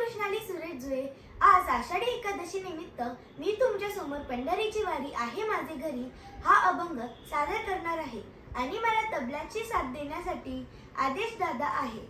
वृषणाली सुरेश जुळे. आज आषाढी एकादशी निमित्त मी तुमच्या समोर पंढरीची वारी आहे माझे घरी हा अभंग सादर करणार आहे आणि मला तबल्याची साथ देण्यासाठी आदेश दादा आहे.